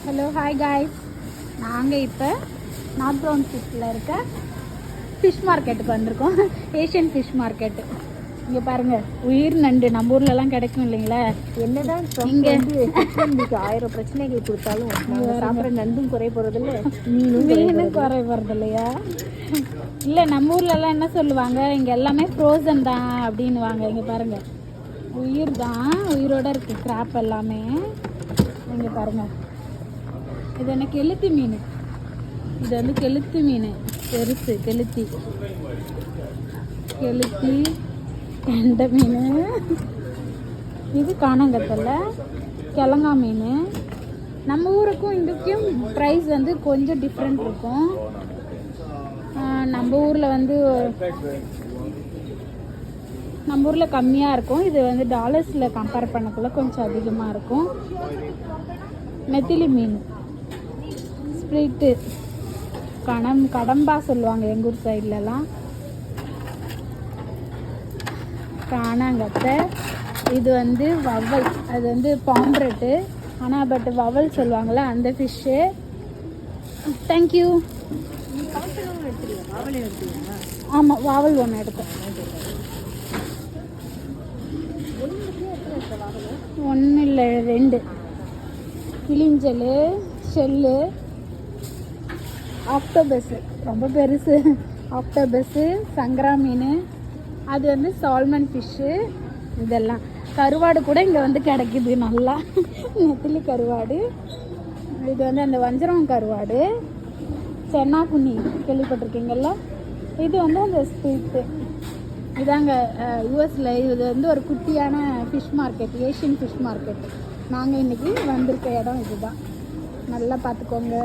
Hello hi guys, நாங்கள் இப்போ north டவுன்ஷிப்பில் இருக்க ஃபிஷ் மார்க்கெட்டுக்கு வந்திருக்கோம். Asian fish market. இங்கே பாருங்கள், உயிர் நண்டு நம்ம ஊர்லலாம் கிடைக்கும் இல்லைங்களா? என்னதான் இங்கே இன்னைக்கு 1000 பிரச்சனைகள் கொடுத்தாலும் சாப்பிட்ற நண்டும் குறைய போகிறதில்ல, மீனும் குறைய போகிறது இல்லையா? இல்லை, நம்ம ஊர்லலாம் என்ன சொல்லுவாங்க, இங்கே எல்லாமே ஃப்ரோசன் தான் அப்படின்னுவாங்க. இங்கே பாருங்கள், உயிர் தான், உயிரோட இருக்குது கிராப் எல்லாமே. இங்கே பாருங்கள், இது என்ன கெளுத்தி மீன். இது வந்து கெளுத்தி மீன், பெருசு கெளுத்தி. கெளுத்தி கெண்டை மீன். இது காணாங்கத்தலை கிழங்கா மீன். நம்ம ஊருக்கும் இதுக்கும் ப்ரைஸ் வந்து கொஞ்சம் டிஃப்ரெண்ட் இருக்கும். நம்ம ஊரில் வந்து நம்ம ஊரில் கம்மியாக இருக்கும். இது வந்து டாலர்ஸில் கம்பேர் பண்ணக்குள்ள கொஞ்சம் அதிகமாக இருக்கும். நெத்திலி மீன், ஸ்ப்ரிட்டு, கடம்பா சொல்லுவாங்க எங்கள் ஊர் சைட்லலாம். காணாங்கத்தை. இது வந்து வவல், அது வந்து பாம்ப்ரெட்டு, ஆனால் பட் வவல் சொல்லுவாங்கள்ல அந்த ஃபிஷ்ஷு. தேங்க்யூ. ஆமாம், வாவல் ஒன்று எடுத்தோம். ஒன்றும் இல்லை, 2 கிளிஞ்சல், ஷெல்லு, ஆக்டோபஸ்ஸு ரொம்ப பெருசு, ஆக்டோபஸ்ஸு, சங்கரா மீன், அது வந்து சால்மன் ஃபிஷ்ஷு. இதெல்லாம் கருவாடு கூட இங்கே வந்து கிடைக்குது நல்லா, நெத்திலி கருவாடு. இது வந்து அந்த வஞ்சரம் கருவாடு, சென்னாக்குண்ணி கேள்விப்பட்டிருக்கீங்கள்ல. இது வந்து அந்த ஸ்பீட்டு. இதாங்க யூஎஸில் இது வந்து ஒரு குட்டியான fish market, Asian fish market. நாங்கள் இன்றைக்கி வந்திருக்க இடம் இதுதான். நல்லா பார்த்துக்கோங்க.